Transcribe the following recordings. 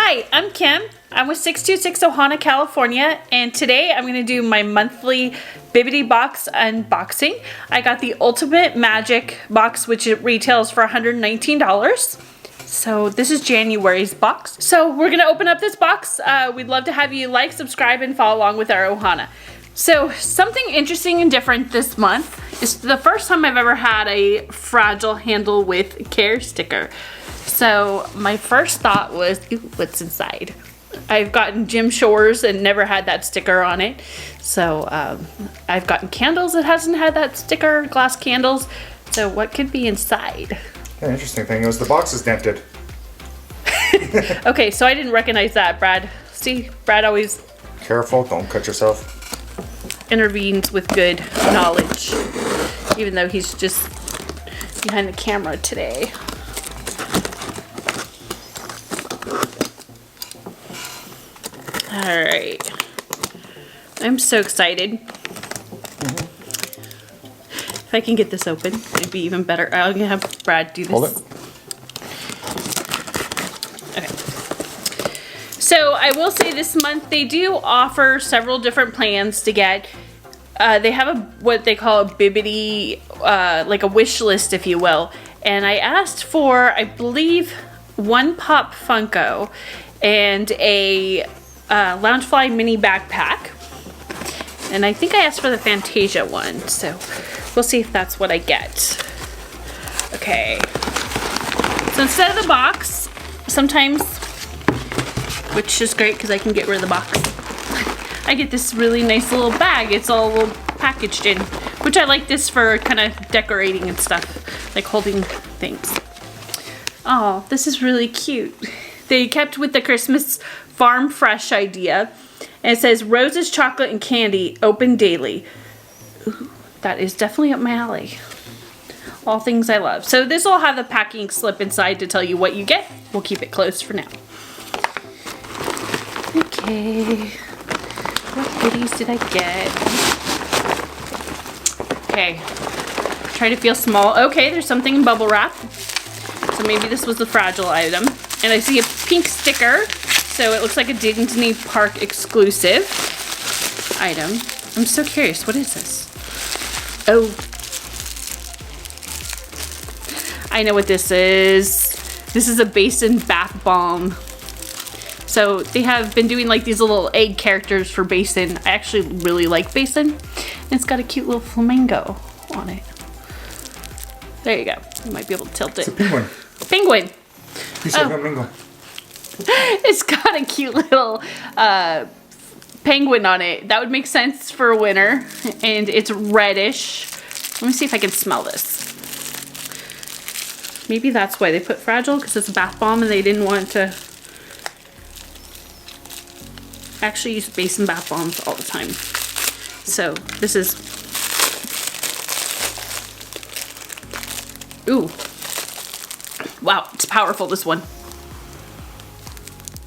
Hi, I'm Kim. I'm with 626 Ohana, California, and today I'm going to do my monthly Bibbidi box unboxing. I got the Ultimate Magic box, which it retails for $119. So this is January's box. So we're going to open up this box. We'd love to have you like, subscribe, and follow along with our Ohana. So something interesting and different this month is the first time I've ever had a fragile handle with care sticker. So my first thought was, ooh, what's inside? I've gotten Jim Shores and never had that sticker on it. So I've gotten candles that hasn't had that sticker, glass candles. So what could be inside? The interesting thing is the box is dented. Okay, so I didn't recognize that, Brad. See, Brad always Careful, don't cut yourself. intervenes with good knowledge, even though he's just behind the camera today. All right, I'm so excited. If I can get this open, it'd be even better. I'm gonna have Brad do this. Hold it. Okay. So I will say this month they do offer several different plans to get. They have what they call a Bibbidi, like a wish list, if you will. And I asked for, I believe, one Pop Funko and a Loungefly mini backpack. And I think I asked for the Fantasia one, so we'll see if that's what I get. Okay. So instead of the box, sometimes, which is great because I can get rid of the box, I get this really nice little bag. It's all little packaged in, which I like this for kind of decorating and stuff, like holding things. Oh, this is really cute. They kept with the Christmas farm fresh idea. And it says roses, chocolate, and candy open daily. Ooh, that is definitely up my alley. All things I love. So this will have a packing slip inside to tell you what you get. We'll keep it closed for now. Okay. What goodies did I get? Okay. Try to feel small. Okay, there's something in bubble wrap. So maybe this was the fragile item. And I see a pink sticker. So it looks like a Disney Park exclusive item. I'm so curious. What is this? Oh. I know what this is. This is a Basin bath bomb. So they have been doing like these little egg characters for Basin. I actually really like Basin. And it's got a cute little flamingo on it. There you go. You might be able to tilt it. It's a penguin. Penguin. You said flamingo. It's got a cute little penguin on it. That would make sense for winter. And it's reddish. Let me see if I can smell this. Maybe that's why they put fragile, because it's a bath bomb and they didn't want to actually use Basin bath bombs all the time. So this is, ooh, wow, it's powerful, this one.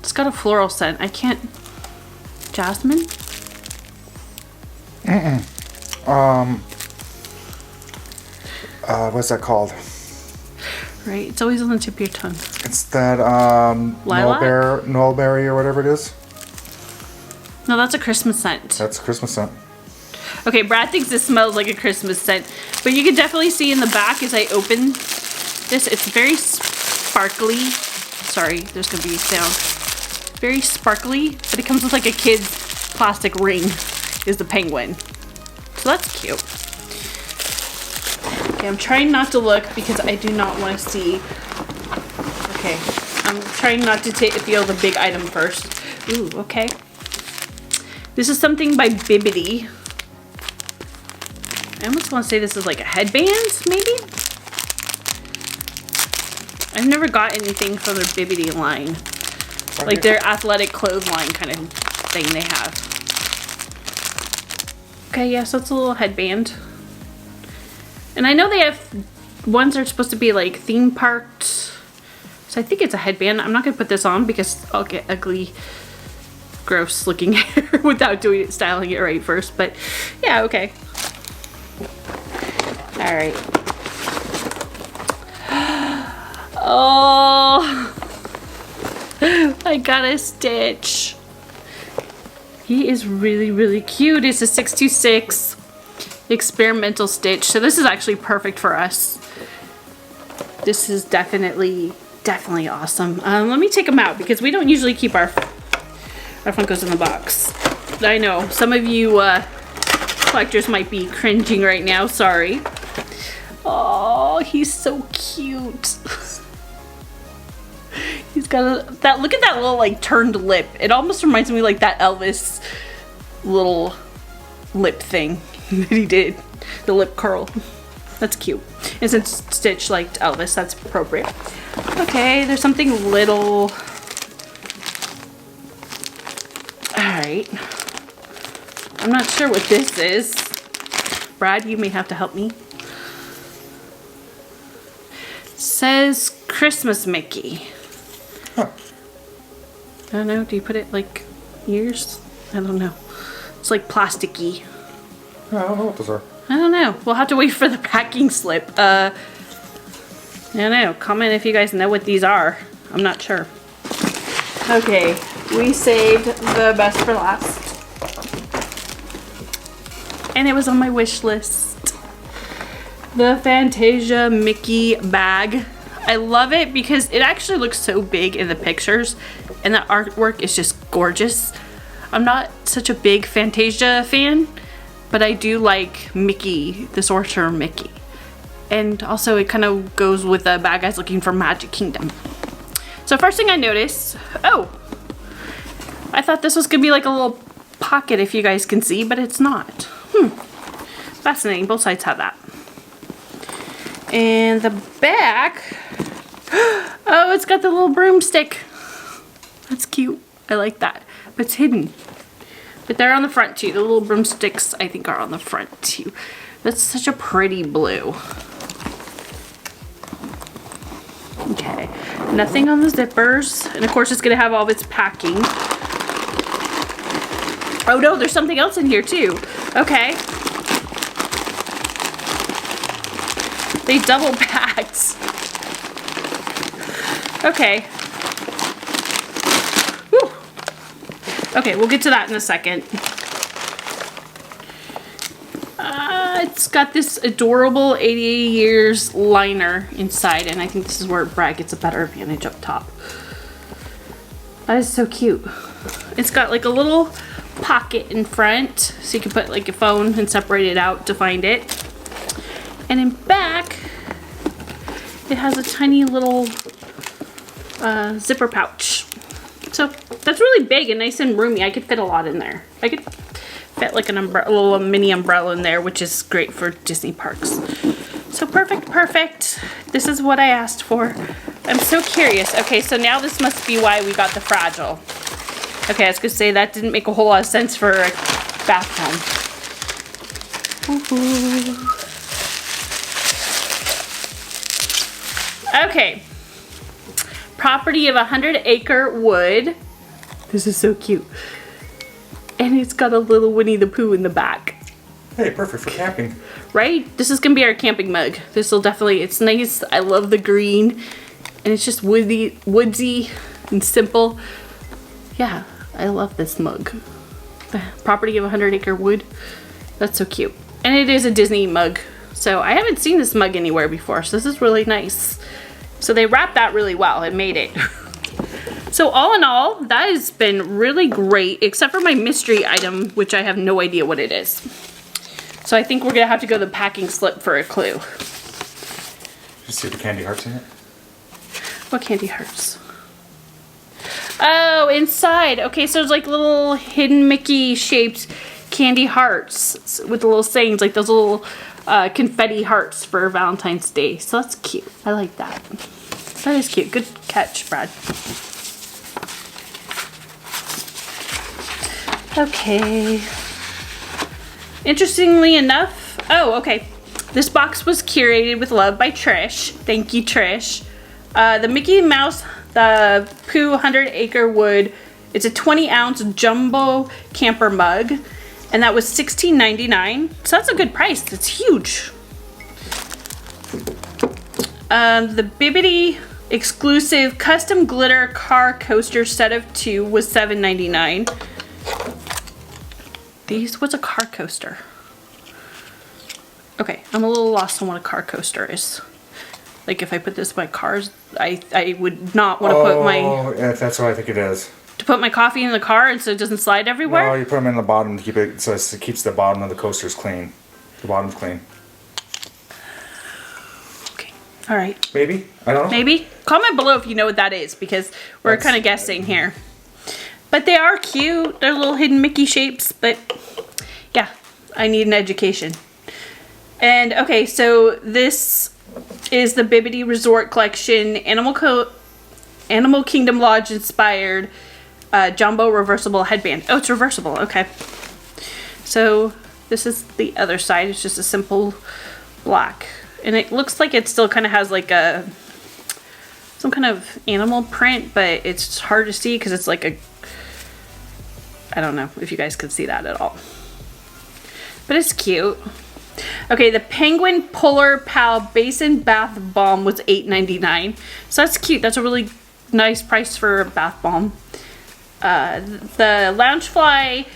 It's got a floral scent. I can't, jasmine? What's that called? Right, it's always on the tip of your tongue. It's that Lilac? Noelberry or whatever it is. No, that's a Christmas scent. That's Christmas scent. Okay, Brad thinks this smells like a Christmas scent, but you can definitely see in the back as I open this, it's very sparkly. Sorry, there's gonna be a sound. Very sparkly, but it comes with like a kid's plastic ring, is the penguin. So that's cute. Okay, I'm trying not to look because I do not want to see. Okay, I'm trying not to feel the big item first. Ooh, okay. This is something by Bibbidi. I almost want to say this is like a headband, maybe? I've never got anything from their Bibbidi line. Like their athletic clothesline kind of thing they have. Okay, yeah, so it's a little headband. And I know they have ones that are supposed to be like theme parked. So I think it's a headband. I'm not going to put this on because I'll get ugly, gross looking hair without styling it right first. But yeah, okay. All right. Oh, I got a Stitch. He is really, really cute. It's a 626 experimental Stitch. So this is actually perfect for us. This is definitely awesome. Let me take them out because we don't usually keep our Funkos in the box. I know some of you collectors might be cringing right now. Sorry. Oh, he's so cute. He's got that. Look at that little like turned lip. It almost reminds me like that Elvis little lip thing that he did. The lip curl. That's cute. And since Stitch liked Elvis, that's appropriate. Okay, there's something little. Alright. I'm not sure what this is. Brad, you may have to help me. It says Christmas Mickey. Huh. I don't know. Do you put it like ears? I don't know. It's like plasticky. I don't know what those are. I don't know. We'll have to wait for the packing slip. I don't know. Comment if you guys know what these are. I'm not sure. Okay, we saved the best for last. And it was on my wish list. The Fantasia Mickey bag. I love it because it actually looks so big in the pictures and the artwork is just gorgeous. I'm not such a big Fantasia fan, but I do like Mickey, the Sorcerer Mickey. And also it kind of goes with the bad guys looking for Magic Kingdom. So first thing I noticed, oh, I thought this was gonna be like a little pocket if you guys can see, but it's not. Fascinating, both sides have that. And the back, oh, it's got the little broomstick. That's cute, I like that, but it's hidden. But they're on the front too. The little broomsticks, I think, are on the front too. That's such a pretty blue. Okay, nothing on the zippers. And of course it's gonna have all of its packing. Oh no, there's something else in here too. Okay. They double packed. Okay. Whew. Okay, we'll get to that in a second. It's got this adorable 88 years liner inside, and I think this is where Brad gets a better advantage up top. That is so cute. It's got like a little pocket in front, so you can put like a phone and separate it out to find it. And in back, it has a tiny little zipper pouch. So that's really big and nice and roomy. I could fit a lot in there. I could fit like an umbrella, a little mini umbrella in there, which is great for Disney parks. So perfect. This is what I asked for. I'm so curious. Okay, so now this must be why we got the fragile. Okay, I was gonna say that didn't make a whole lot of sense for a bath time. Okay. Property of 100-acre wood. This is so cute. And it's got a little Winnie the Pooh in the back. Hey, perfect for camping. Right? This is gonna be our camping mug. This will definitely, it's nice. I love the green. And it's just woodsy and simple. Yeah, I love this mug. The property of 100-acre wood. That's so cute. And it is a Disney mug. So I haven't seen this mug anywhere before. So this is really nice. So they wrapped that really well. It made it. So all in all, that has been really great, except for my mystery item, which I have no idea what it is. So I think we're gonna have to go to the packing slip for a clue. You see the candy hearts in it? What candy hearts? Oh, inside. Okay, so there's like little hidden Mickey shaped candy hearts with little sayings, like those little confetti hearts for Valentine's Day. So that's cute. I like that. That is cute. Good catch, Brad. Okay. Interestingly enough, oh, okay. This box was curated with love by Trish. Thank you, Trish. The Mickey Mouse, the Pooh 100-acre wood. It's a 20-ounce jumbo camper mug, and that was $16.99. So that's a good price. It's huge. The Bibbidi exclusive custom glitter car coaster set of 2 was $7.99. What's a car coaster? Okay, I'm a little lost on what a car coaster is. Like if I put this in my cars, I would not want to put my... Oh, yeah, that's what I think it is. To put my coffee in the car and so it doesn't slide everywhere? No, you put them in the bottom to keep it, so it keeps the bottom of the coasters clean. The bottom's clean. Okay, all right. Maybe? I don't know. Maybe? Comment below if you know what that is, because we're kind of guessing here. But they are cute. They're little hidden Mickey shapes, but yeah, I need an education. And okay, so this is the Bibbidi Resort Collection Animal Kingdom Lodge inspired jumbo reversible headband. Oh, it's reversible. Okay. So this is the other side. It's just a simple black. And it looks like it still kind of has like some kind of animal print, but it's hard to see because it's like I don't know if you guys could see that at all. But it's cute. Okay, the Penguin Polar Pal Basin Bath Bomb was $8.99. So that's cute. That's a really nice price for a bath bomb. The Loungefly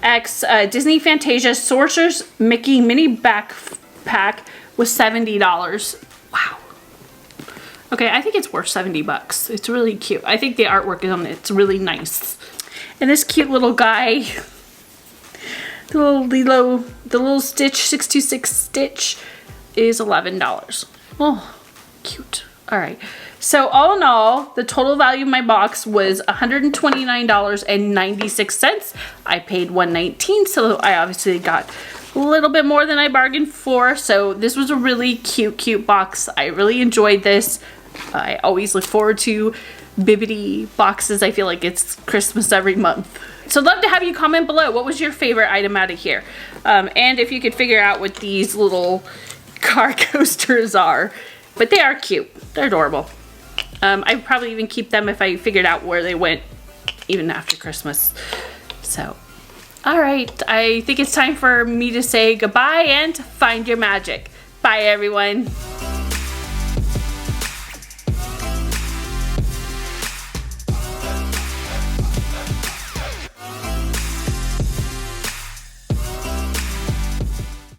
X Disney Fantasia Sorcerer's Mickey Mini Backpack was $70. Wow. Okay, I think it's worth 70 bucks. It's really cute. I think the artwork on it's really nice. And this cute little guy, the little Stitch 626 Stitch is $11. Oh, cute. All right. So all in all, the total value of my box was $129.96. I paid $119, so I obviously got a little bit more than I bargained for. So this was a really cute box. I really enjoyed this. I always look forward to Bibbidi boxes. I feel like it's Christmas every month. So I'd love to have you comment below. What was your favorite item out of here? And if you could figure out what these little car coasters are. But they are cute. They're adorable. I'd probably even keep them if I figured out where they went even after Christmas. So, all right. I think it's time for me to say goodbye and find your magic. Bye, everyone.